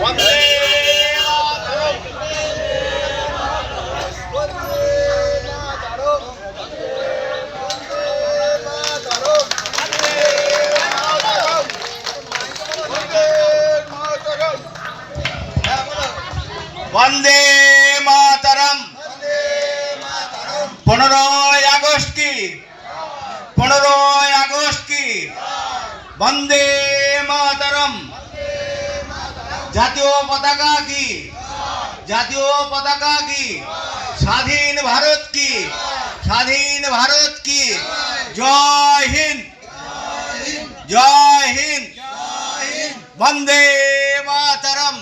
বন্দে বন্দে মাতরম। 15ই August কি, 15ই August কি বন্দে মাতরম। জাতীয় পতাকা কি, জাতীয় পতাকা কি, স্বাধীন ভারত কি, স্বাধীন ভারত কি। জয় হিন্দ, জয় হিন্দ, বন্দে মাতরম।